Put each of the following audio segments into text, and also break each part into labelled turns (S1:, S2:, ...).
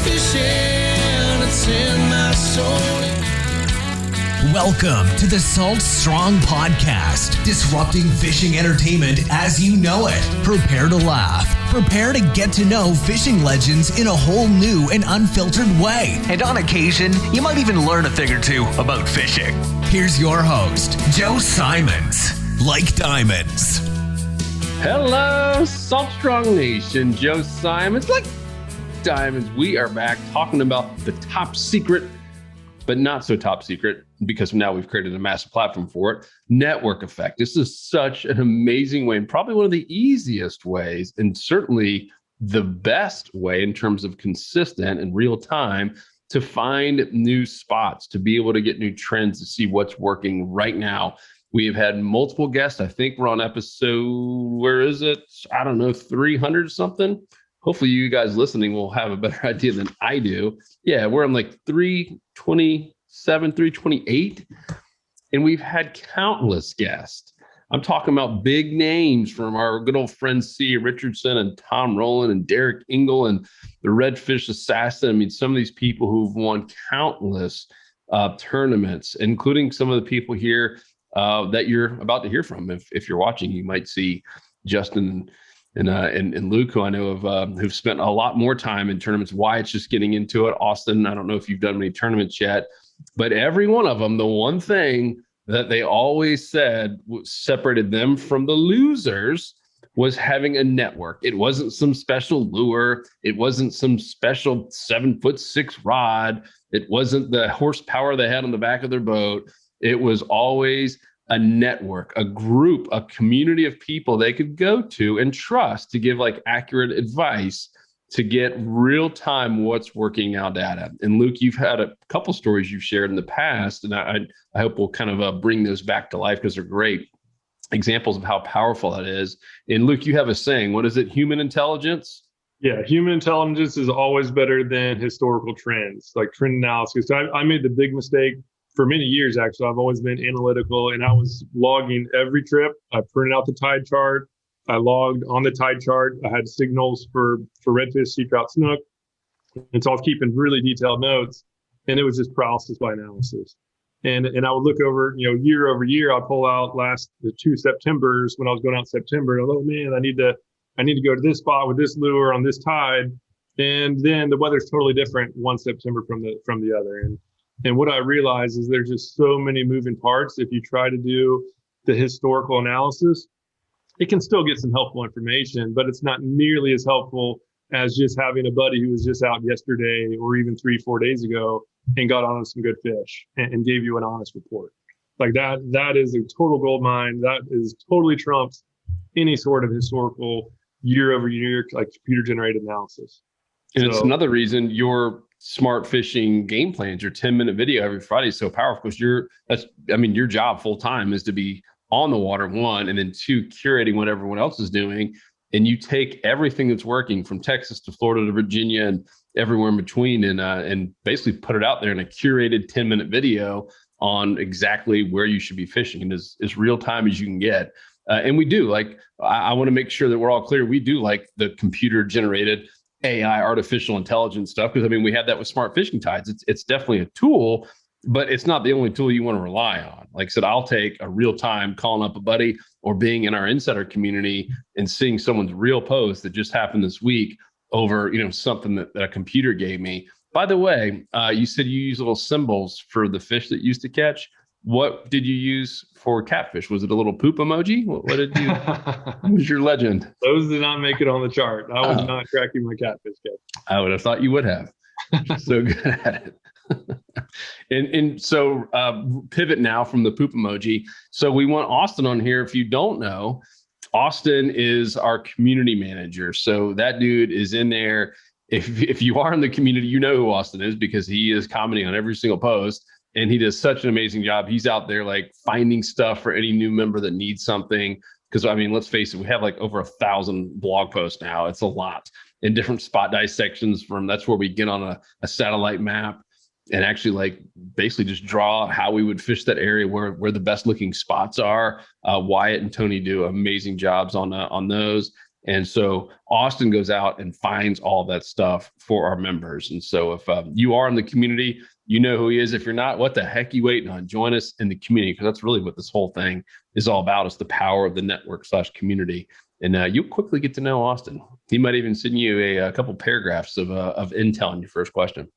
S1: fishing, it's in my soul.
S2: Welcome to the Salt Strong Podcast, disrupting fishing entertainment as you know it. Prepare to laugh. Prepare to get to know fishing legends in a whole new and unfiltered way. And on occasion, you might even learn a thing or two about fishing. Here's your host, Joe Simons. Like diamonds.
S3: Hello, Salt Strong Nation. Joe Simons. Like diamonds, we are back talking about the top secret, but not so top secret, because now we've created a massive platform for it, network effect. This is such an amazing way, and probably one of the easiest ways, and certainly the best way in terms of consistent and real time to find new spots, to be able to get new trends, to see what's working right now. We have had multiple guests. I think we're on episode, where is it? I don't know, 300 something. Hopefully you guys listening will have a better idea than I do. Yeah, we're on like 327, 328. And we've had countless guests. I'm talking about big names from our good old friends, C. Richardson and Tom Rowland and Derek Engel and the Redfish Assassin. I mean, some of these people who've won countless tournaments, including some of the people here that you're about to hear from. If you're watching, you might see Justin and Luke, who I know of, who've spent a lot more time in tournaments. Wyatt's just getting into it. Austin, I don't know if you've done many tournaments yet, but every one of them, the one thing that they always said separated them from the losers was having a network. It wasn't some special lure. It wasn't some special 7'6" rod. It wasn't the horsepower they had on the back of their boat. It was always a network, a group, a community of people they could go to and trust to give like accurate advice, to get real time what's working out data. And Luke, you've had a couple stories you've shared in the past, and I hope we'll kind of bring those back to life, because they're great examples of how powerful that is. And Luke, you have a saying, what is it? Human intelligence?
S4: Yeah, human intelligence is always better than historical trends, like trend analysis. I made the big mistake for many years, actually. I've always been analytical, and I was logging every trip. I printed out the tide chart. I logged on the tide chart. I had signals for redfish, sea trout, snook. And so I was keeping really detailed notes, and it was just paralysis by analysis. And I would look over, year over year. I'd pull out the 2 Septembers when I was going out in September. And, oh man, I need to go to this spot with this lure on this tide. And then the weather's totally different one September from the other. And what I realized is there's just so many moving parts. If you try to do the historical analysis, it can still get some helpful information, but it's not nearly as helpful as just having a buddy who was just out yesterday or even 3-4 days ago and got on some good fish and gave you an honest report. Like that is a total gold mine. That is totally trumps any sort of historical year over year, like computer generated analysis.
S3: And it's another reason your smart fishing game plans, your 10-minute video every Friday is so powerful, because your job full time is to be on the water, one, and then two, curating what everyone else is doing. And you take everything that's working from Texas to Florida to Virginia and everywhere in between, and basically put it out there in a curated 10-minute video on exactly where you should be fishing, and as real time as you can get. And we do, like, I want to make sure that we're all clear. We do like the computer generated AI, artificial intelligence stuff, because we have that with smart fishing tides. It's definitely a tool, but it's not the only tool you want to rely on. Like I said, I'll take a real time calling up a buddy or being in our insider community and seeing someone's real post that just happened this week over, something that a computer gave me. By the way, you said you use little symbols for the fish that you used to catch. What did you use for catfish? Was it a little poop emoji? What did you? What was your legend?
S4: Those did not make it on the chart. I was not tracking my catfish catch.
S3: I would have thought you would have. So good at it. and so pivot now from the poop emoji. So we want Austin on here. If you don't know, Austin is our community manager. So that dude is in there. If you are in the community, you know who Austin is, because he is commenting on every single post. And he does such an amazing job. He's out there like finding stuff for any new member that needs something. Because let's face it, we have like over 1,000 blog posts now. It's a lot in different spot dissections. That's where we get on a satellite map and actually like basically just draw how we would fish that area where the best looking spots are. Wyatt and Tony do amazing jobs on those. And so Austin goes out and finds all that stuff for our members. And so if you are in the community, you know who he is. If you're not, what the heck you waiting on? Join us in the community, because that's really what this whole thing is all about. It's the power of the network/community. And you'll quickly get to know Austin. He might even send you a couple paragraphs of intel on your first question.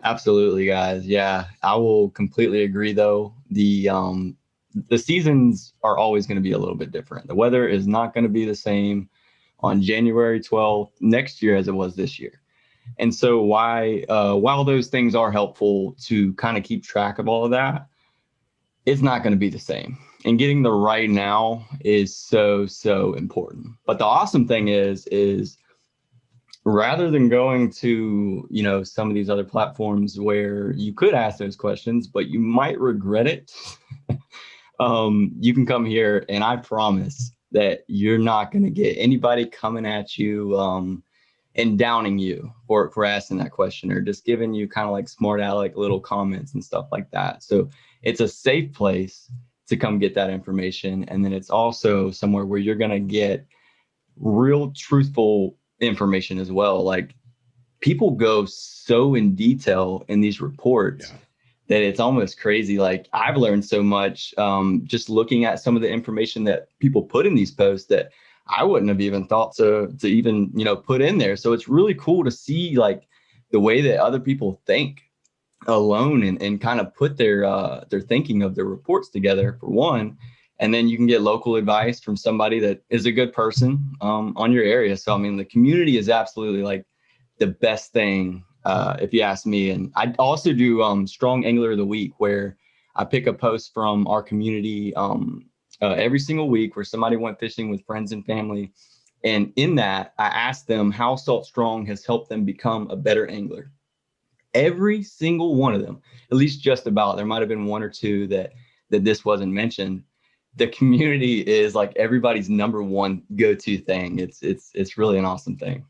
S5: Absolutely, guys. Yeah, I will completely agree, though. The seasons are always going to be a little bit different. The weather is not going to be the same on January 12th next year as it was this year. And so while those things are helpful to kind of keep track of all of that, it's not going to be the same. And getting the right now is so, so important. But the awesome thing is rather than going to, some of these other platforms where you could ask those questions, but you might regret it, you can come here, and I promise that you're not going to get anybody coming at you and downing you for asking that question, or just giving you kind of like smart aleck little comments and stuff like that. So it's a safe place to come get that information. And then it's also somewhere where you're going to get real truthful information as well. Like, people go so in detail in these reports that it's almost crazy. Like, I've learned so much just looking at some of the information that people put in these posts that I wouldn't have even thought to even, put in there. So it's really cool to see like the way that other people think alone and kind of put their thinking of their reports together, for one. And then you can get local advice from somebody that is a good person on your area. So, I mean, the community is absolutely like the best thing, if you ask me. And I also do Strong Angler of the Week, where I pick a post from our community every single week where somebody went fishing with friends and family. And in that, I asked them how Salt Strong has helped them become a better angler. Every single one of them, at least just about. There might have been one or two that this wasn't mentioned. The community is like everybody's number one go-to thing. It's really an awesome thing.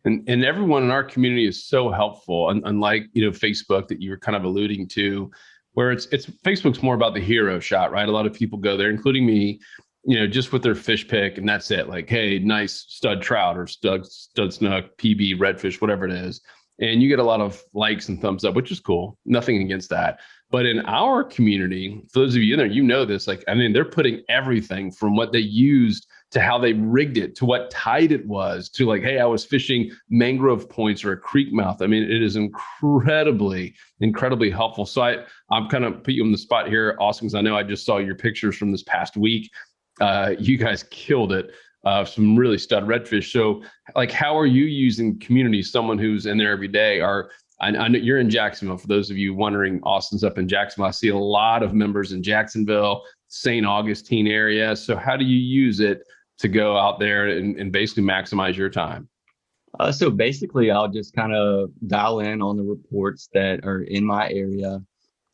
S3: And everyone in our community is so helpful. Unlike, Facebook that you were kind of alluding to, where it's Facebook's more about the hero shot, right? A lot of people go there, including me, just with their fish pick, and that's it. Like, hey, nice stud trout or stud snook, PB, redfish, whatever it is. And you get a lot of likes and thumbs up, which is cool. Nothing against that. But in our community, for those of you in there, this, like, I mean, they're putting everything from what they used to how they rigged it to what tide it was to like, hey, I was fishing mangrove points or a creek mouth. I mean, it is incredibly, incredibly helpful. So I'm kind of put you on the spot here, Austin, because I know I just saw your pictures from this past week. You guys killed it. Some really stud redfish. So like, how are you using community? Someone who's in there every day. I know you're in Jacksonville. For those of you wondering, Austin's up in Jacksonville. I see a lot of members in Jacksonville, St. Augustine area. So how do you use it to go out there and basically maximize your time?
S5: So basically, I'll just kind of dial in on the reports that are in my area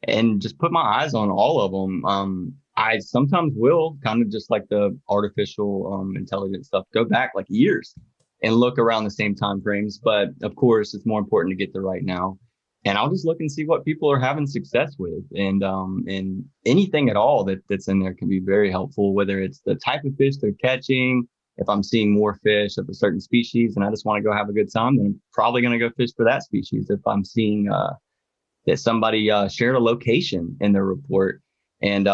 S5: and just put my eyes on all of them. I sometimes will kind of just like the artificial intelligence stuff, go back like years and look around the same time frames. But of course, it's more important to get the right now. And I'll just look and see what people are having success with. And anything at all that's in there can be very helpful, whether it's the type of fish they're catching. If I'm seeing more fish of a certain species and I just want to go have a good time, then I'm probably going to go fish for that species. If I'm seeing that somebody shared a location in their report and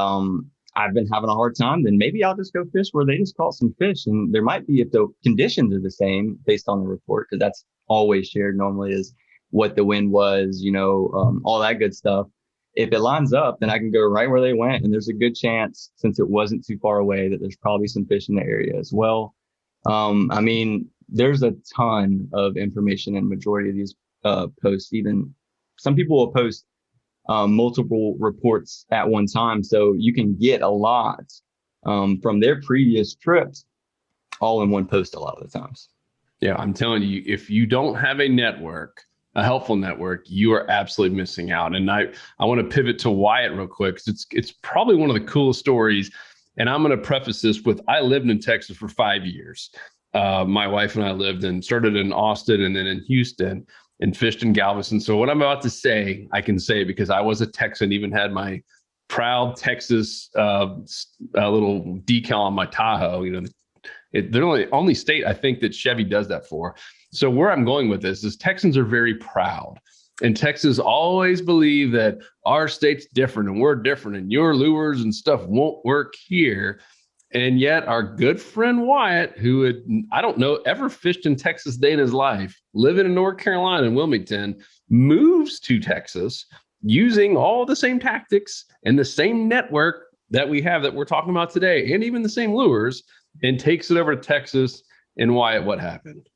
S5: I've been having a hard time, then maybe I'll just go fish where they just caught some fish. And there might be, if the conditions are the same based on the report, because that's always shared normally, is what the wind was, all that good stuff. If it lines up, then I can go right where they went. And there's a good chance, since it wasn't too far away, that there's probably some fish in the area as well. I mean, there's a ton of information in majority of these posts. Even some people will post multiple reports at one time. So you can get a lot from their previous trips all in one post a lot of the times.
S3: Yeah, I'm telling you, if you don't have a helpful network, you are absolutely missing out. And I want to pivot to Wyatt real quick, because it's probably one of the coolest stories. And I'm going to preface this with, I lived in Texas for 5 years. My wife and I started in Austin and then in Houston and fished in Galveston. So what I'm about to say, I can say because I was a Texan, even had my proud Texas little decal on my Tahoe, They're the only state I think that Chevy does that for. So where I'm going with this is Texans are very proud. And Texans always believe that our state's different and we're different and your lures and stuff won't work here. And yet our good friend Wyatt, who had, I don't know, ever fished in Texas a day in his life, living in North Carolina in Wilmington, moves to Texas using all the same tactics and the same network that we have that we're talking about today, and even the same lures, and takes it over to Texas. And Wyatt, what happened?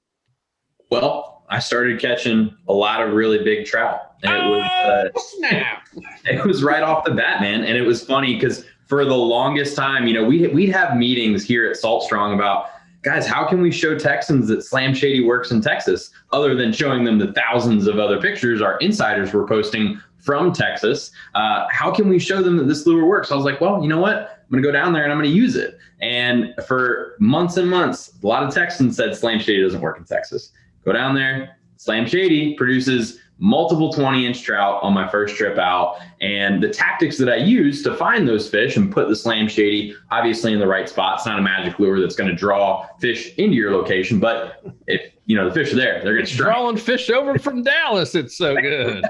S6: Well, I started catching a lot of really big trout. And it was
S3: snap.
S6: It was right off the bat, man. And it was funny because for the longest time, we'd have meetings here at Salt Strong about, guys, how can we show Texans that Slam Shady works in Texas, other than showing them the thousands of other pictures our insiders were posting from Texas? How can we show them that this lure works? I was like, well, you know what? I'm going to go down there and I'm going to use it. And for months and months, a lot of Texans said Slam Shady doesn't work in Texas. Go down there. Slam Shady produces multiple 20-inch trout on my first trip out. And the tactics that I use to find those fish and put the Slam Shady obviously in the right spot. It's not a magic lure that's going to draw fish into your location, but if the fish are there, they're going to strike.
S3: Drawing fish over from Dallas. It's so good.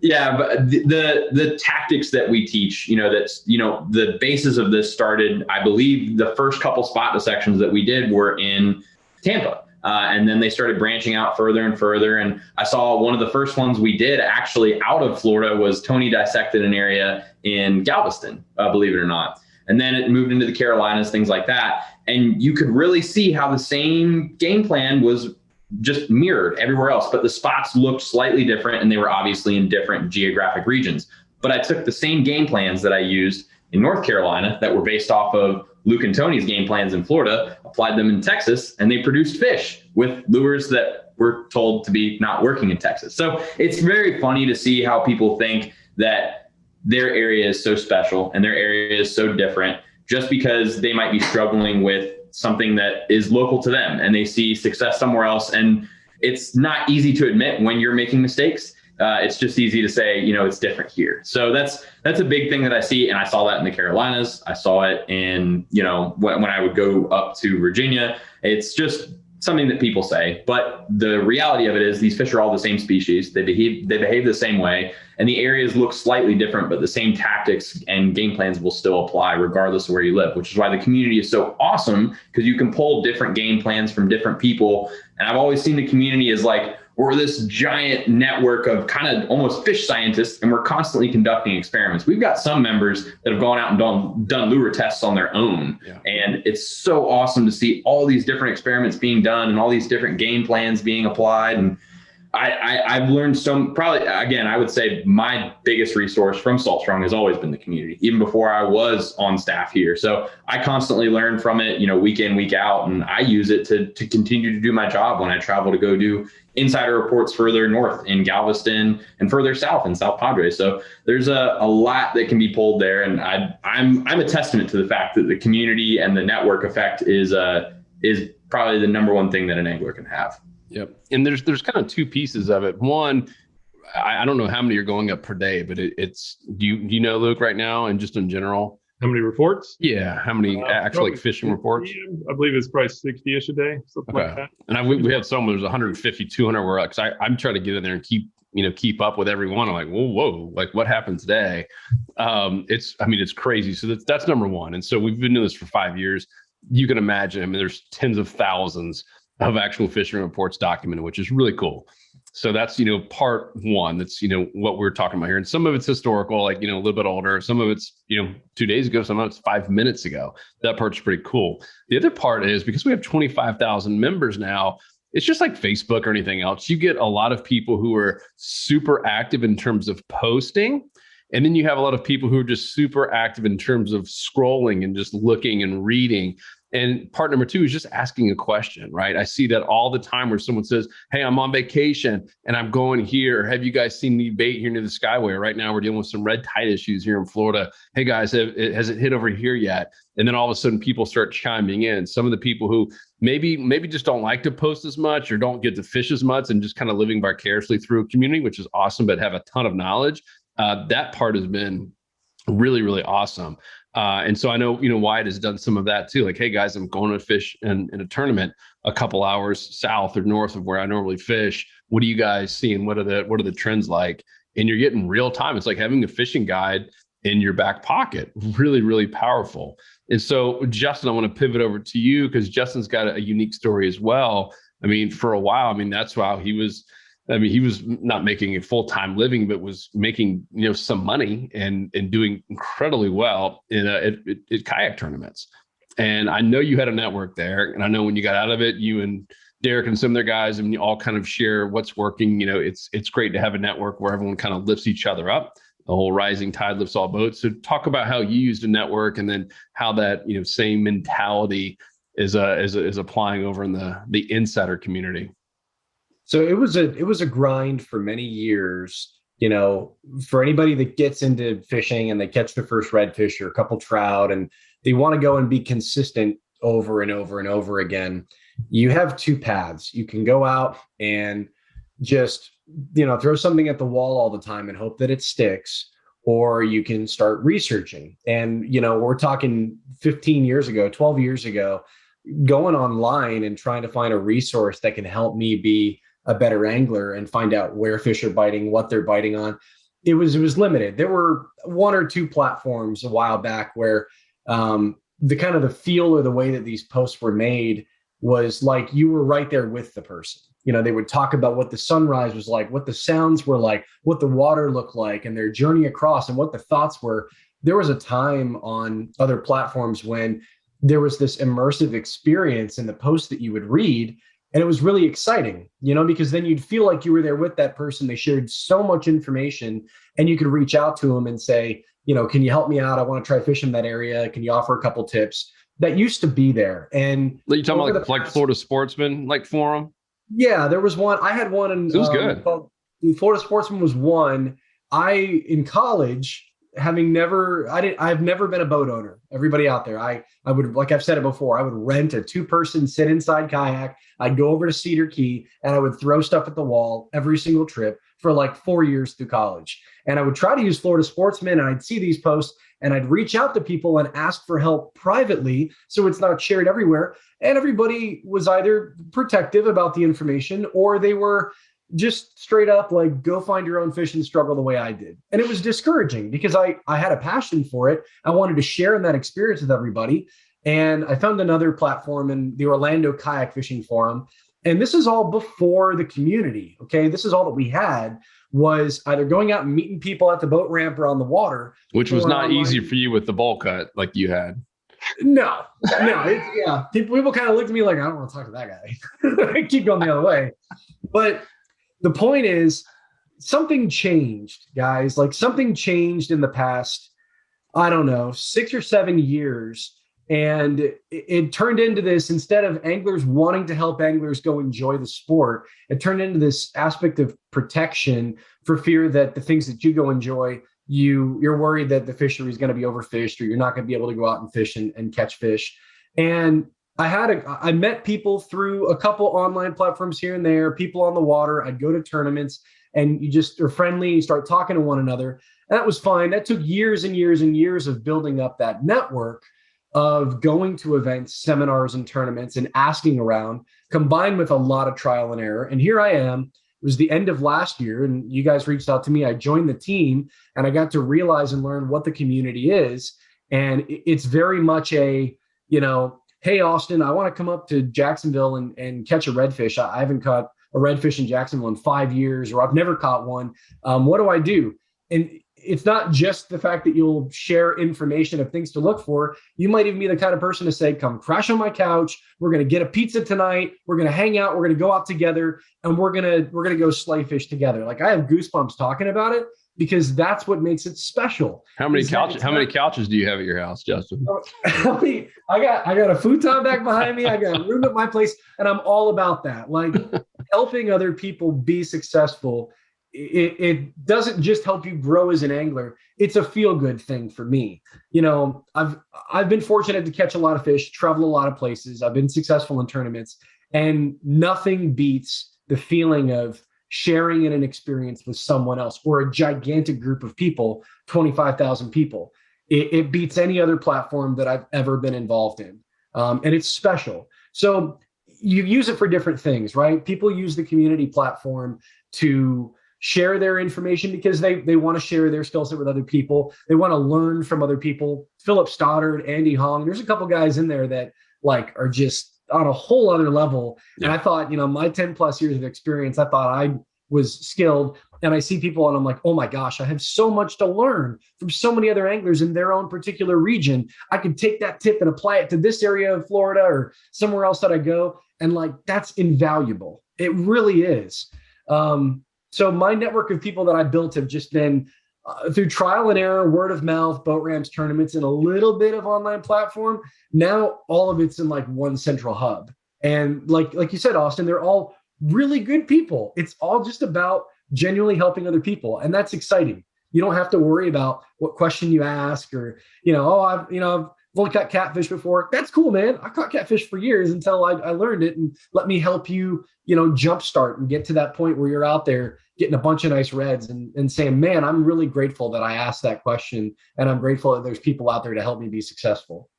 S6: Yeah, but the tactics that we teach, the basis of this started, I believe the first couple spot dissections that we did were in Tampa. And then they started branching out further and further. And I saw one of the first ones we did actually out of Florida was Tony dissected an area in Galveston, believe it or not. And then it moved into the Carolinas, things like that. And you could really see how the same game plan was just mirrored everywhere else, but the spots looked slightly different and they were obviously in different geographic regions. But I took the same game plans that I used in North Carolina that were based off of Luke and Tony's game plans in Florida, applied them in Texas, and they produced fish with lures that were told to be not working in Texas. So it's very funny to see how people think that their area is so special and their area is so different just because they might be struggling with something that is local to them and they see success somewhere else. And it's not easy to admit when you're making mistakes. It's just easy to say, it's different here. So that's a big thing that I see. And I saw that in the Carolinas. I saw it in, when I would go up to Virginia. It's just something that people say. But the reality of it is these fish are all the same species. They behave the same way. And the areas look slightly different, but the same tactics and game plans will still apply regardless of where you live, which is why the community is so awesome, because you can pull different game plans from different people. And I've always seen the community as like, we're this giant network of kind of almost fish scientists, and we're constantly conducting experiments. We've got some members that have gone out and done lure tests on their own. Yeah. And it's so awesome to see all these different experiments being done and all these different game plans being applied. And I've learned probably, again, I would say my biggest resource from Salt Strong has always been the community, even before I was on staff here. So I constantly learn from it, week in, week out, and I use it to continue to do my job when I travel to go do insider reports further north in Galveston and further south in South Padre. So there's a lot that can be pulled there. And I'm a testament to the fact that the community and the network effect is probably the number one thing that an angler can have.
S3: Yep. And there's kind of two pieces of it. One, I don't know how many are going up per day, but it's, do you know, Luke, right now, and just in general?
S4: How many reports?
S3: Yeah. How many actual like fishing reports?
S4: I believe it's probably 60-ish a day, something like that. And
S3: we had some, there's 150, 200 we're up. Cause I'm trying to get in there and keep up with everyone. I'm like, whoa, like what happened today? It's crazy. So that's number one. And so we've been doing this for 5 years. You can imagine, there's tens of thousands of actual fishing reports documented, which is really cool. So that's, part one. That's, what we're talking about here. And some of it's historical, like, a little bit older. Some of it's, 2 days ago. Some of it's 5 minutes ago. That part's pretty cool. The other part is because we have 25,000 members now, it's just like Facebook or anything else. You get a lot of people who are super active in terms of posting. And then you have a lot of people who are just super active in terms of scrolling and just looking and reading. And part number two is just asking a question, right? I see that all the time where someone says, hey, I'm on vacation and I'm going here. Have you guys seen the bait here near the Skyway? Right now, we're dealing with some red tide issues here in Florida. Hey, guys, has it hit over here yet? And then all of a sudden, people start chiming in. Some of the people who maybe just don't like to post as much or don't get to fish as much and just kind of living vicariously through a community, which is awesome, but have a ton of knowledge. That part has been really, really awesome. And so I know, Wyatt has done some of that too. Like, hey guys, I'm going to fish in a tournament a couple hours south or north of where I normally fish. What are you guys seeing? What are the trends like? And you're getting real time. It's like having a fishing guide in your back pocket. Really, really powerful. And so, Justin, I want to pivot over to you because Justin's got a unique story as well. I mean, for a while, that's how he was not making a full-time living, but was making, some money and doing incredibly well at kayak tournaments. And I know you had a network there. And I know when you got out of it, you and Derek and some of their guys, and you all kind of share what's working. It's great to have a network where everyone kind of lifts each other up. The whole rising tide lifts all boats. So talk about how you used a network and then how that, same mentality is applying over in the insider community.
S7: So it was a grind for many years, for anybody that gets into fishing and they catch the first redfish or a couple trout and they want to go and be consistent over and over and over again. You have two paths. You can go out and just, throw something at the wall all the time and hope that it sticks, or you can start researching. And, we're talking 15 years ago, 12 years ago, going online and trying to find a resource that can help me be a better angler and find out where fish are biting, what they're biting on. It was limited. There were one or two platforms a while back where the kind of the feel or the way that these posts were made was like you were right there with the person. They would talk about what the sunrise was like, what the sounds were like, what the water looked like, and their journey across and what the thoughts were. There was a time on other platforms when there was this immersive experience in the post that you would read. And it was really exciting, because then you'd feel like you were there with that person. They shared so much information and you could reach out to them and say, can you help me out? I want to try fishing that area. Can you offer a couple tips? That used to be there. And
S3: you talking about like Florida Sportsman, like forum?
S7: Yeah, there was one. I had one. It was good. Florida Sportsman was one. In college, I've never been a boat owner. Everybody out there, I would, like I've said it before, I would rent a 2-person sit inside kayak. I'd go over to Cedar Key and I would throw stuff at the wall every single trip for like 4 years through college. And I would try to use Florida Sportsman and I'd see these posts and I'd reach out to people and ask for help privately so it's not shared everywhere. And everybody was either protective about the information or they were just straight up like, go find your own fish and struggle the way I did. And it was discouraging because I had a passion for it. I wanted to share in that experience with everybody. And I found another platform in the Orlando Kayak Fishing Forum. And this is all before the community. Okay. This is all that we had was either going out and meeting people at the boat ramp or on the water.
S3: Which was not easy for you with the bowl cut like you had.
S7: No. People kind of looked at me like, I don't want to talk to that guy. Keep going the other way. But the point is, something changed, guys. Like something changed in the past, 6 or 7 years. And it turned into this, instead of anglers wanting to help anglers go enjoy the sport, it turned into this aspect of protection for fear that the things that you go enjoy, you're worried that the fishery is going to be overfished or you're not going to be able to go out and fish and catch fish. And I met people through a couple online platforms here and there, people on the water. I'd go to tournaments and you just are friendly, you start talking to one another. And that was fine. That took years and years and years of building up that network of going to events, seminars, and tournaments and asking around, combined with a lot of trial and error. And here I am. It was the end of last year, and you guys reached out to me. I joined the team, and I got to realize and learn what the community is. And it's very much a, hey, Austin, I want to come up to Jacksonville and catch a redfish. I haven't caught a redfish in Jacksonville in 5 years, or I've never caught one. What do I do? And it's not just the fact that you'll share information of things to look for. You might even be the kind of person to say, come crash on my couch. We're going to get a pizza tonight. We're going to hang out. We're going to go out together and we're going to go slay fish together. Like I have goosebumps talking about it because that's what makes it special.
S3: How many couches do you have at your house, Justin?
S7: I got a futon back behind me. I got a room at my place, and I'm all about that. Like helping other people be successful. It doesn't just help you grow as an angler. It's a feel-good thing for me. I've been fortunate to catch a lot of fish, travel a lot of places. I've been successful in tournaments, and nothing beats the feeling of sharing in an experience with someone else or a gigantic group of people, 25,000 people. it beats any other platform that I've ever been involved in. And it's special. So you use it for different things, right? People use the community platform to share their information because they want to share their skill set with other people. They want to learn from other people. Philip Stoddard, Andy Hong, there's a couple guys in there that like are just on a whole other level. Yeah. And I thought, my 10 plus years of experience, I thought I was skilled. And I see people and I'm like, oh my gosh, I have so much to learn from so many other anglers in their own particular region. I could take that tip and apply it to this area of Florida or somewhere else that I go. And like, that's invaluable. It really is. So my network of people that I built have just been through trial and error, word of mouth, boat ramps, tournaments, and a little bit of online platform. Now all of it's in like one central hub. And like you said, Austin, they're all really good people. It's all just about genuinely helping other people. And that's exciting. You don't have to worry about what question you ask or, I've only caught catfish before. That's cool, man. I caught catfish for years until I learned it, and let me help you, jumpstart and get to that point where you're out there getting a bunch of nice reds and saying, man, I'm really grateful that I asked that question. And I'm grateful that there's people out there to help me be successful.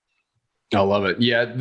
S3: I love it. Yeah.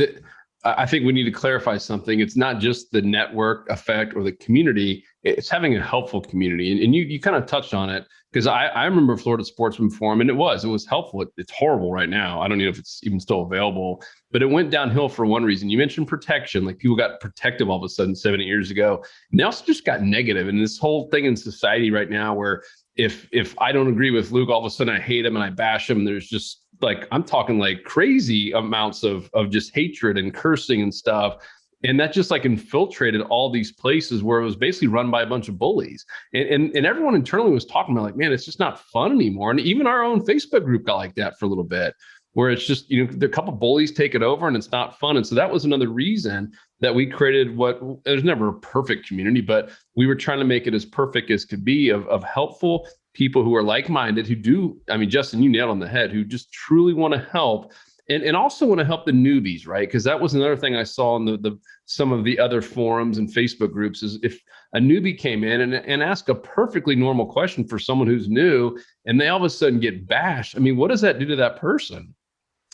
S3: I think we need to clarify something. It's not just the network effect or the community. It's having a helpful community. And you kind of touched on it because I remember Florida Sportsman Forum, and it was helpful. It's horrible right now. I don't know if it's even still available, but it went downhill for one reason. You mentioned protection, like people got protective all of a sudden 7 years ago. And they also just got negative. And this whole thing in society right now where if I don't agree with Luke, all of a sudden I hate him and I bash him. There's just like, I'm talking like crazy amounts of just hatred and cursing and stuff. And that just like infiltrated all these places where it was basically run by a bunch of bullies. And everyone internally was talking about like, man, it's just not fun anymore. And even our own Facebook group got like that for a little bit, where it's just, a couple bullies take it over and it's not fun. And so that was another reason that we created there's never a perfect community, but we were trying to make it as perfect as could be of helpful people who are like-minded, who do, Justin, you nailed on the head, who just truly want to help and also want to help the newbies, right? Because that was another thing I saw in some of the other forums and Facebook groups is if a newbie came in and asked a perfectly normal question for someone who's new and they all of a sudden get bashed. What does that do to that person?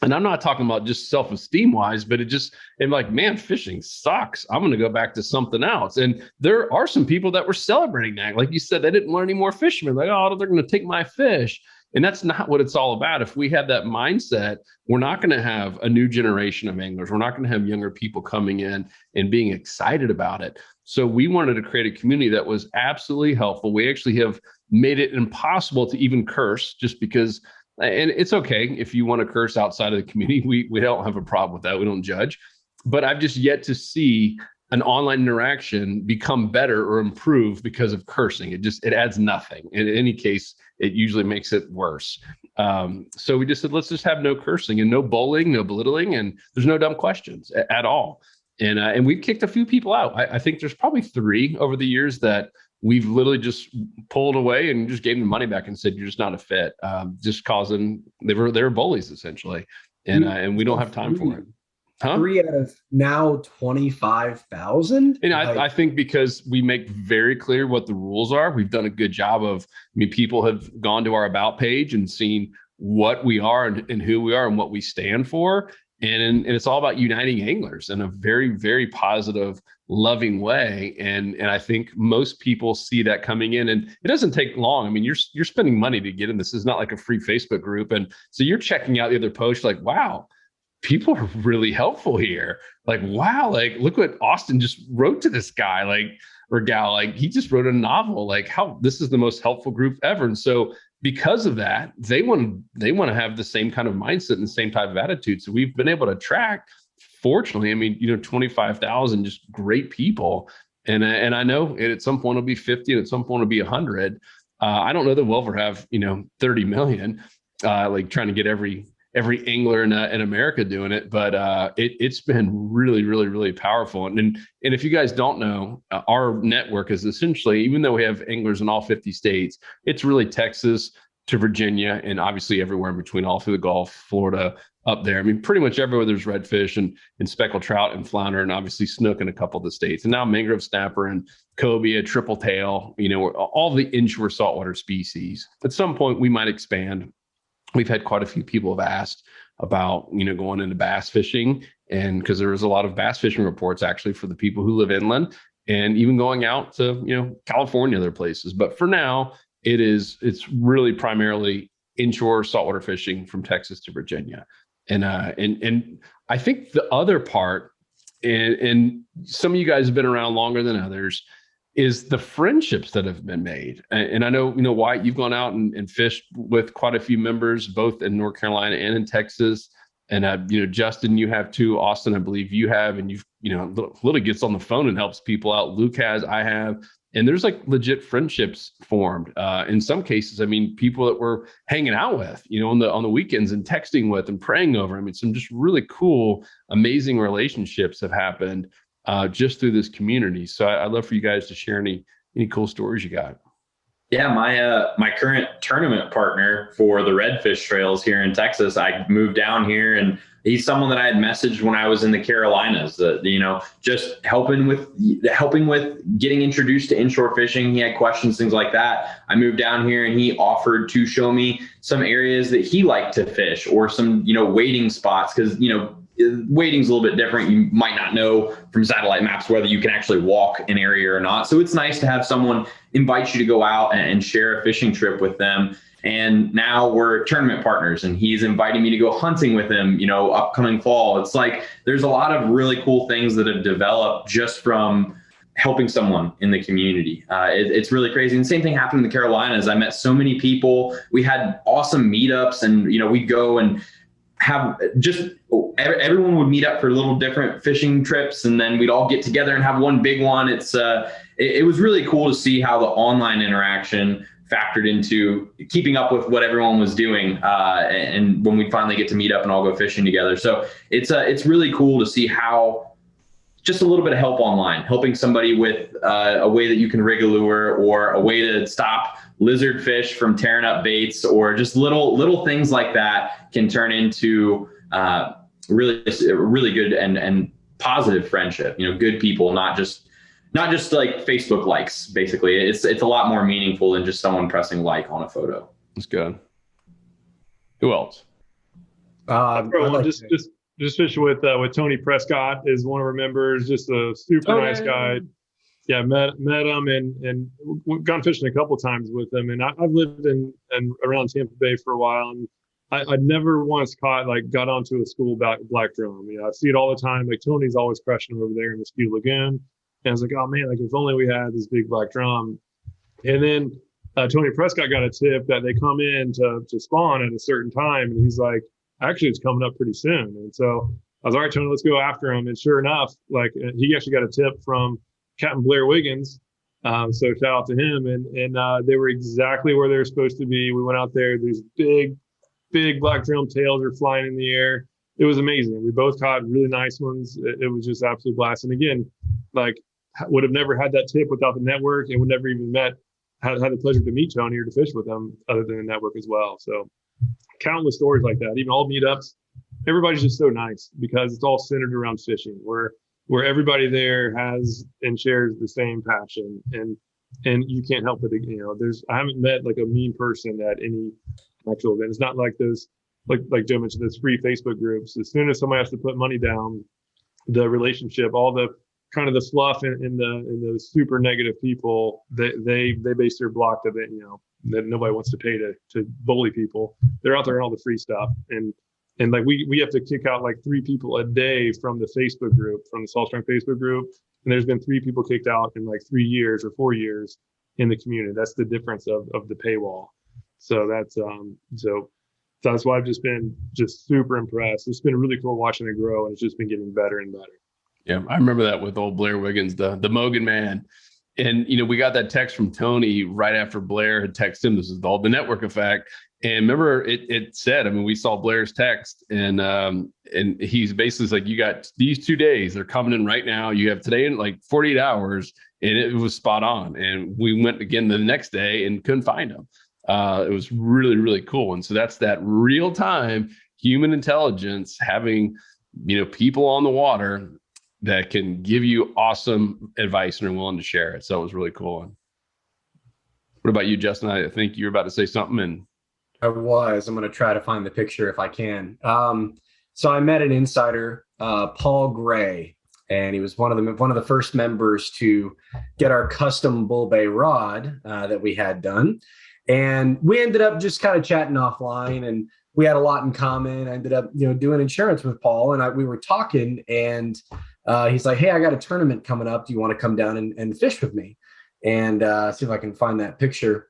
S3: And I'm not talking about just self-esteem wise, but I'm like, man, fishing sucks. I'm going to go back to something else. And there are some people that were celebrating that. Like you said, they didn't want any more fishermen. Like, oh, they're going to take my fish. And that's not what it's all about. If we have that mindset, we're not going to have a new generation of anglers. We're not going to have younger people coming in and being excited about it. So we wanted to create a community that was absolutely helpful. We actually have made it impossible to even curse just because. And it's okay if you want to curse outside of the community. We don't have a problem with that. We don't judge. But I've just yet to see an online interaction become better or improve because of cursing. It adds nothing. In any case, it usually makes it worse. So we just said, let's just have no cursing and no bullying, no belittling, and there's no dumb questions at all. And we've kicked a few people out. I think there's probably 3 over the years that we've literally just pulled away and just gave them money back and said, you're just not a fit, just causing, they were bullies essentially. And we don't have time for it. Huh?
S7: 3 out of now 25,000.
S3: And I think because we make very clear what the rules are, we've done a good job of, people have gone to our about page and seen what we are and who we are and what we stand for. And it's all about uniting anglers in a very, very positive, loving way. And I think most people see that coming in, and it doesn't take long. You're spending money to get in. This is not like a free Facebook group. And so you're checking out the other posts like, wow, people are really helpful here. Like, wow, like look what Austin just wrote to this guy, like, or gal, like he just wrote a novel, like how this is the most helpful group ever. And so because of that, they want to have the same kind of mindset and the same type of attitude. So we've been able to attract, fortunately, 25,000 just great people. And I know at some point it'll be 50 and at some point it'll be 100. I don't know that we'll ever have, 30 million, like trying to get every angler in America doing it. But it's been really, really, really powerful. And if you guys don't know, our network is essentially, even though we have anglers in all 50 states, it's really Texas to Virginia and obviously everywhere in between, all through the Gulf, Florida, up there. Pretty much everywhere there's redfish and speckled trout and flounder and obviously snook in a couple of the states. And now mangrove snapper and cobia, triple tail, all the inshore saltwater species. At some point we might expand. we've had quite a few people have asked about, going into bass fishing, and because there was a lot of bass fishing reports actually for the people who live inland, and even going out to, California, other places. But for now, it's really primarily inshore saltwater fishing from Texas to Virginia. And I think the other part, and some of you guys have been around longer than others, is the friendships that have been made. And I know, Wyatt, you've gone out and fished with quite a few members, both in North Carolina and in Texas. And, Justin, you have too. Austin, I believe you have. And you've, literally gets on the phone and helps people out. Luke has, I have. And there's like legit friendships formed. In some cases, people that we're hanging out with, on the weekends and texting with and praying over. Some just really cool, amazing relationships have happened just through this community. So I'd love for you guys to share any cool stories you got.
S6: Yeah, my current tournament partner for the Redfish Trails here in Texas, I moved down here, and he's someone that I had messaged when I was in the Carolinas, just helping with getting introduced to inshore fishing. He had questions, things like that. I moved down here, and he offered to show me some areas that he liked to fish, or some, wading spots, because, wading's a little bit different. You might not know from satellite maps whether you can actually walk an area or not. So it's nice to have someone invite you to go out and share a fishing trip with them. And now we're tournament partners, and he's inviting me to go hunting with him, upcoming fall. It's like there's a lot of really cool things that have developed just from helping someone in the community. It's really crazy. And the same thing happened in the Carolinas. I met so many people. We had awesome meetups, and, we'd go and have just everyone would meet up for little different fishing trips, and then we'd all get together and have one big one. It was really cool to see how the online interaction factored into keeping up with what everyone was doing, and when we finally get to meet up and all go fishing together. So it's really cool to see how just a little bit of help online, helping somebody with a way that you can rig a lure, or a way to stop lizard fish from tearing up baits, or just little things like that can turn into really good and positive friendship. Good people, not just like Facebook likes. Basically, it's a lot more meaningful than just someone pressing like on a photo.
S3: That's good. Who else?
S4: Just fishing with Tony Prescott is one of our members. Just a super nice guy. Yeah, met him and gone fishing a couple of times with him. And I've lived in around Tampa Bay for a while, and I'd never once got onto a school black drum. I see it all the time. Like Tony's always crushing them over there in the Skew Lagoon. And I was like, oh man, if only we had this big black drum. And then Tony Prescott got a tip that they come in to spawn at a certain time. And he's like, actually, it's coming up pretty soon. And so I was, all right, Tony, let's go after him. And sure enough, he actually got a tip from Captain Blair Wiggins. So shout out to him. And they were exactly where they were supposed to be. We went out there. These big black drum tails are flying in the air. It was amazing. We both caught really nice ones. It was just absolute blast. And again, would have never had that tip without the network, and would never even had the pleasure to meet Tony or to fish with him other than the network as well. So countless stories like that. Even all meetups, everybody's just so nice because it's all centered around fishing, where everybody there has and shares the same passion, and you can't help it. I haven't met a mean person at any actual event. It's not like those, like Joe mentioned, those free Facebook groups. As soon as somebody has to put money down, the relationship, all the kind of the fluff and the super negative people, they base their block that that nobody wants to pay to bully people. They're out there on all the free stuff, and we have to kick out 3 people a day from the Facebook group, from the Salt Strong Facebook group, and there's been 3 people kicked out in 3 years or 4 years in the community. That's the difference of the paywall. So that's why I've just been super impressed. It's been really cool watching it grow, and it's just been getting better and better.
S3: Yeah, I remember that with old Blair Wiggins, the Mogan man. And, we got that text from Tony right after Blair had texted him. This is all the network effect. And remember, it said, we saw Blair's text, and he's basically like, you got these 2 days. They're coming in right now. You have today in 48 hours. And it was spot on. And we went again the next day and couldn't find them. It was really, really cool. And so that's that real time human intelligence, having, people on the water that can give you awesome advice and are willing to share it. So it was really cool. And what about you, Justin? I think you were about to say something. And
S7: I was. I'm going to try to find the picture if I can. So I met an insider, Paul Gray, and he was one of the first members to get our custom bull bay rod that we had done. And we ended up just kind of chatting offline, and we had a lot in common. I ended up, doing insurance with Paul, and we were talking, and he's like, "Hey, I got a tournament coming up. Do you want to come down and fish with me?" And see if I can find that picture.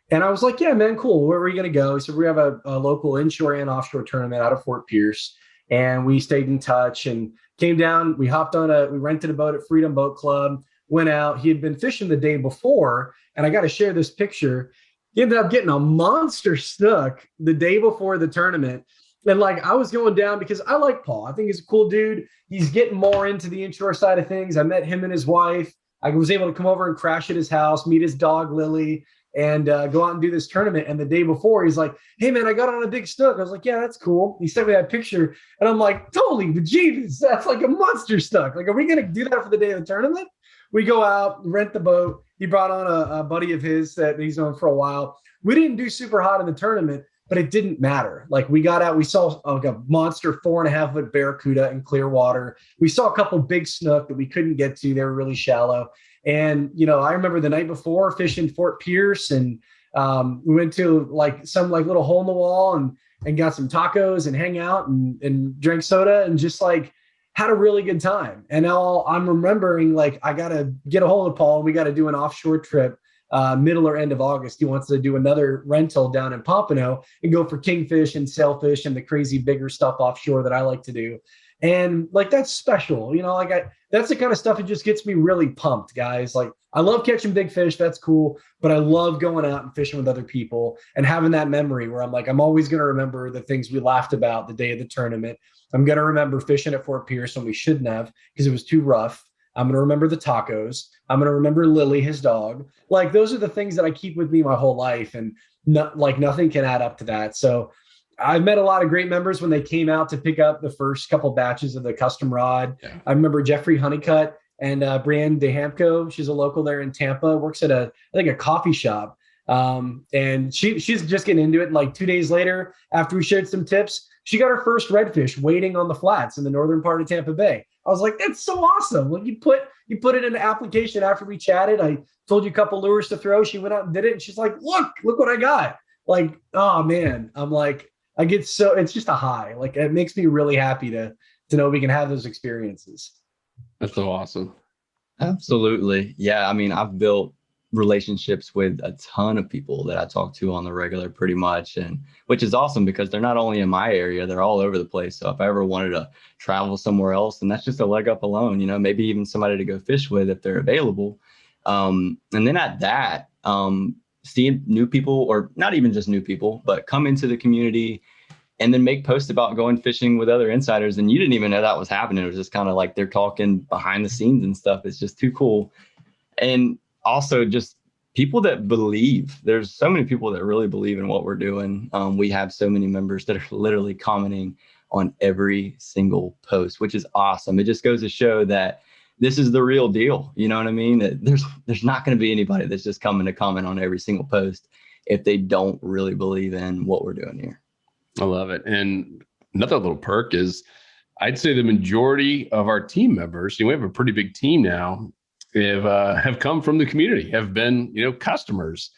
S7: And I was like, "Yeah, man, cool. Where are we going to go?" He said, "We have a local inshore and offshore tournament out of Fort Pierce." And we stayed in touch and came down. We rented a boat at Freedom Boat Club, went out. He had been fishing the day before, and I got to share this picture. He ended up getting a monster snook the day before the tournament. And like, I was going down because I like Paul. I think he's a cool dude. He's getting more into the inshore side of things. I met him and his wife. I was able to come over and crash at his house, meet his dog, Lily, and go out and do this tournament. And the day before, he's like, "Hey, man, I got on a big snook." I was like, "Yeah, that's cool." He sent me that picture, and I'm like, "Totally, bejeebus, that's like a monster snook. Like, are we going to do that for the day of the tournament?" We go out, rent the boat. He brought on a buddy of his that he's known for a while. We didn't do super hot in the tournament, but it didn't matter. Like, we got out, we saw like a monster 4.5 foot barracuda in clear water. We saw a couple big snook that we couldn't get to. They were really shallow. And, I remember the night before fishing Fort Pierce, and we went to like some like little hole in the wall and got some tacos and hang out and drank soda and just like had a really good time. And now I'm remembering, like, I got to get a hold of Paul. We got to do an offshore trip middle or end of August. He wants to do another rental down in Pompano and go for kingfish and sailfish and the crazy bigger stuff offshore that I like to do. And like, that's special, that's the kind of stuff that just gets me really pumped, guys. Like, I love catching big fish. That's cool. But I love going out and fishing with other people and having that memory where I'm like, I'm always going to remember the things we laughed about the day of the tournament. I'm going to remember fishing at Fort Pierce when we shouldn't have because it was too rough. I'm going to remember the tacos. I'm going to remember Lily, his dog. Like, those are the things that I keep with me my whole life. And nothing can add up to that. So I've met a lot of great members when they came out to pick up the first couple batches of the custom rod. Yeah. I remember Jeffrey Honeycutt and Brianne DeHamco. She's a local there in Tampa, works at I think a coffee shop. And she's just getting into it. And like 2 days later, after we shared some tips, she got her first redfish waiting on the flats in the northern part of Tampa Bay. I was like, that's so awesome. Like, you put it in the application after we chatted. I told you a couple lures to throw. She went out and did it. And she's like, look what I got. Like, oh man, I'm like, it's just a high. Like, it makes me really happy to know we can have those experiences.
S3: That's so awesome.
S5: Absolutely. Yeah. I mean, I've built relationships with a ton of people that I talk to on the regular pretty much, and which is awesome because they're not only in my area, they're all over the place. So if I ever wanted to travel somewhere else, and that's just a leg up alone, maybe even somebody to go fish with if they're available. And then at that, seeing new people, or not even just new people, but come into the community and then make posts about going fishing with other insiders. And you didn't even know that was happening. It was just kind of like they're talking behind the scenes and stuff. It's just too cool. And also just people that believe. There's so many people that really believe in what we're doing. We have so many members that are literally commenting on every single post, which is awesome. It just goes to show that this is the real deal. You know what I mean? That there's not going to be anybody that's just coming to comment on every single post if they don't really believe in what we're doing here.
S3: I love it. And another little perk is I'd say the majority of our team members, we have a pretty big team now, have come from the community, have been, customers,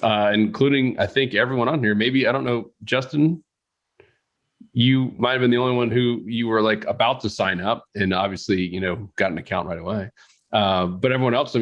S3: including, I think, everyone on here. Maybe, I don't know, Justin, you might have been the only one who you were like about to sign up and obviously, got an account right away. But everyone else,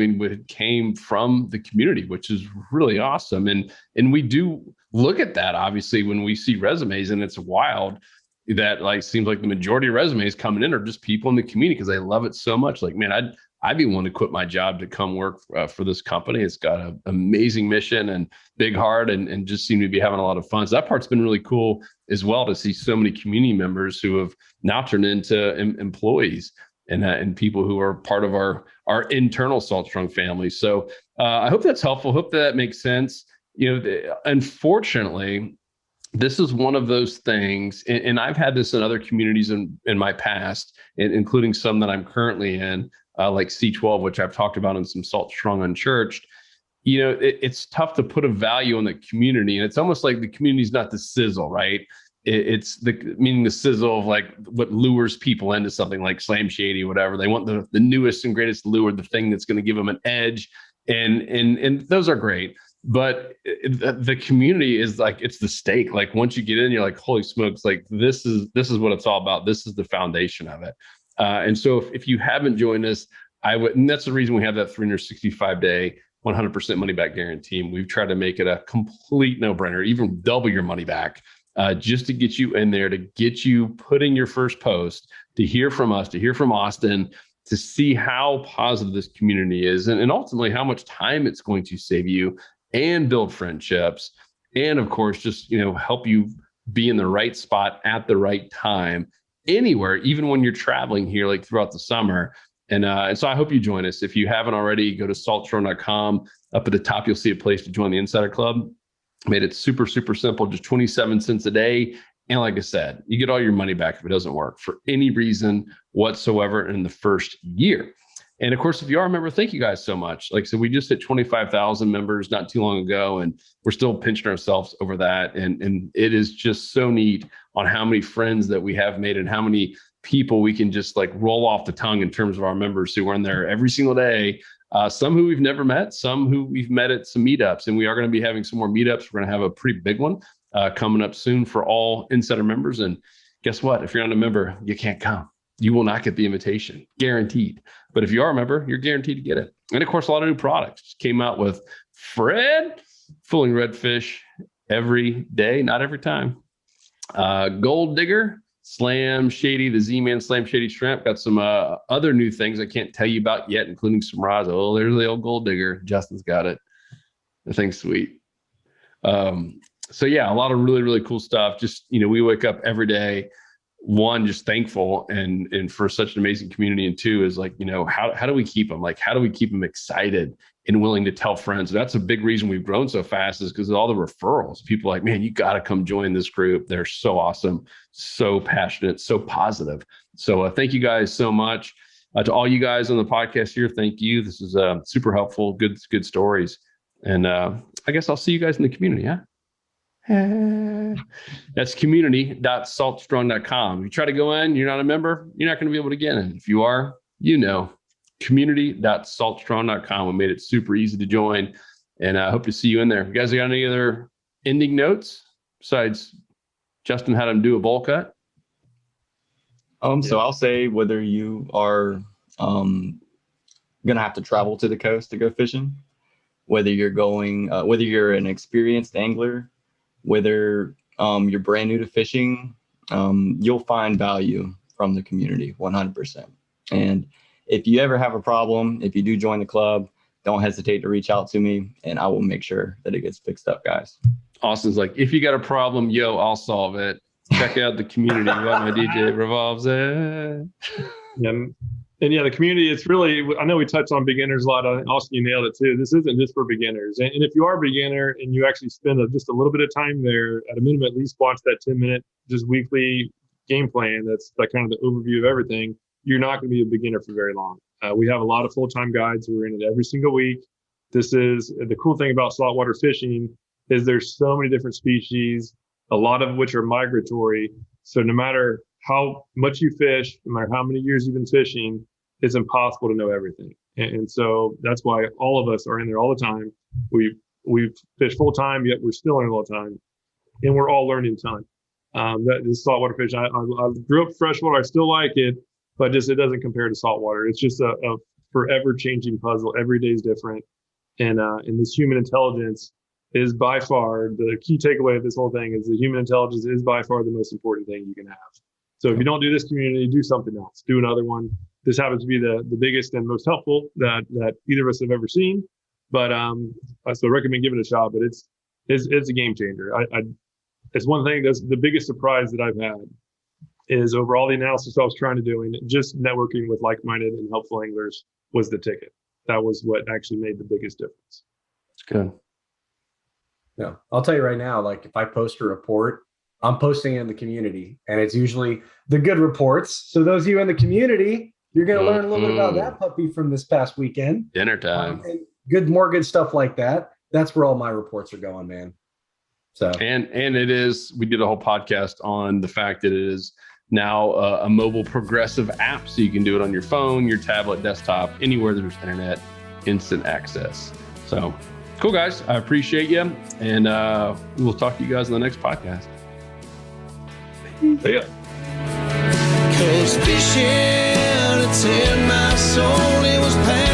S3: came from the community, which is really awesome. And we do look at that, obviously, when we see resumes, and it's wild that seems like the majority of resumes coming in are just people in the community because they love it so much. Like, man, I'd be willing to quit my job to come work for this company. It's got an amazing mission and big heart and just seem to be having a lot of fun. So that part's been really cool as well, to see so many community members who have now turned into employees and people who are part of our internal Salt Strong family. So I hope that's helpful. Hope that makes sense. Unfortunately, this is one of those things, and I've had this in other communities in my past, including some that I'm currently in, like C12, which I've talked about in some Salt Strong Unchurched. it's tough to put a value on the community. And it's almost like the community is not the sizzle, right? It's meaning the sizzle of like what lures people into something like Slam Shady, whatever. They want the newest and greatest lure, the thing that's going to give them an edge. And those are great. But the community is like, it's the stake. Like once you get in, you're like, holy smokes, like this is what it's all about. This is the foundation of it. And so if you haven't joined us, and that's the reason we have that 365-day, 100% money back guarantee. We've tried to make it a complete no-brainer, even double your money back, just to get you in there, to get you putting your first post, to hear from us, to hear from Austin, to see how positive this community is, and ultimately how much time it's going to save you and build friendships. And of course, just, help you be in the right spot at the right time anywhere, even when you're traveling here, like throughout the summer. And so I hope you join us. If you haven't already, go to saltstrong.com. Up at the top, you'll see a place to join the Insider Club. Made it super, super simple, just 27 cents a day. And like I said, you get all your money back if it doesn't work for any reason whatsoever in the first year. And of course, if you are a member, thank you guys so much. Like I said, we just hit 25,000 members not too long ago, and we're still pinching ourselves over that. And it is just so neat on how many friends that we have made and how many people we can just like roll off the tongue in terms of our members who are in there every single day. Some who we've never met, some who we've met at some meetups, and we are going to be having some more meetups. We're going to have a pretty big one coming up soon for all Insider members. And guess what? If you're not a member, you can't come. You will not get the invitation, guaranteed. But if you are a member, you're guaranteed to get it. And of course, a lot of new products. Just came out with Fred, fooling redfish every day, not every time. Gold Digger, Slam Shady, the Z-Man Slam Shady Shrimp. Got some other new things I can't tell you about yet, including some rods. Oh, there's the old Gold Digger. Justin's got it. The thing's sweet. So yeah, a lot of really, really cool stuff. Just, we wake up every day, one, just thankful and for such an amazing community. And two is like, how do we keep them? Like, how do we keep them excited and willing to tell friends? And that's a big reason we've grown so fast, is because of all the referrals. People are like, man, you got to come join this group. They're so awesome, so passionate, so positive. So thank you guys so much. To all you guys on the podcast here, thank you. This is super helpful, good stories. And I guess I'll see you guys in the community, huh? That's community.saltstrong.com. If you try to go in, you're not a member, you're not going to be able to get in. If you are, community.saltstrong.com. We made it super easy to join, and I hope to see you in there. You guys got any other ending notes besides Justin had him do a bowl cut?
S5: So I'll say, whether you are going to have to travel to the coast to go fishing, whether you're an experienced angler, whether you're brand new to fishing, you'll find value from the community 100%. And if you ever have a problem, if you do join the club, don't hesitate to reach out to me, and I will make sure that it gets fixed up, guys.
S3: Austin's like, if you got a problem, I'll solve it. Check out the community. What my DJ revolves at.
S4: And yeah, the community, it's really, I know we touched on beginners a lot. Austin, you nailed it too. This isn't just for beginners. And if you are a beginner and you actually spend just a little bit of time there, at a minimum, at least watch that 10-minute just weekly game plan. That's like kind of the overview of everything. You're not going to be a beginner for very long. We have a lot of full-time guides who are in it every single week. This is the cool thing about saltwater fishing, is there's so many different species, a lot of which are migratory. So no matter how much you fish, no matter how many years you've been fishing, it's impossible to know everything. And so that's why all of us are in there all the time. We fish full time, yet we're still learning all the time. And we're all learning a ton. That is saltwater fishing. I grew up freshwater. I still like it, but it doesn't compare to saltwater. It's just a forever changing puzzle. Every day is different. And this human intelligence is by far the key takeaway of this whole thing, is the human intelligence is by far the most important thing you can have. So if you don't do this community, do something else. Do another one. This happens to be the biggest and most helpful that either of us have ever seen. But I still recommend giving it a shot. But it's a game changer. It's one thing that's the biggest surprise that I've had is, over all the analysis I was trying to do, and just networking with like-minded and helpful anglers was the ticket. That was what actually made the biggest difference.
S3: It's good.
S7: Yeah, I'll tell you right now, like if I post a report, I'm posting it in the community, and it's usually the good reports. So those of you in the community, you're going to learn a little bit about that puppy from this past weekend.
S3: Dinner time.
S7: more good stuff like that. That's where all my reports are going, man. So
S3: and it is. We did a whole podcast on the fact that it is now a mobile progressive app, so you can do it on your phone, your tablet, desktop, anywhere there's internet, instant access. So cool, guys. I appreciate you, and we'll talk to you guys in the next podcast.
S4: See ya.
S1: 'Cause fishing, it's in my soul. It was pain.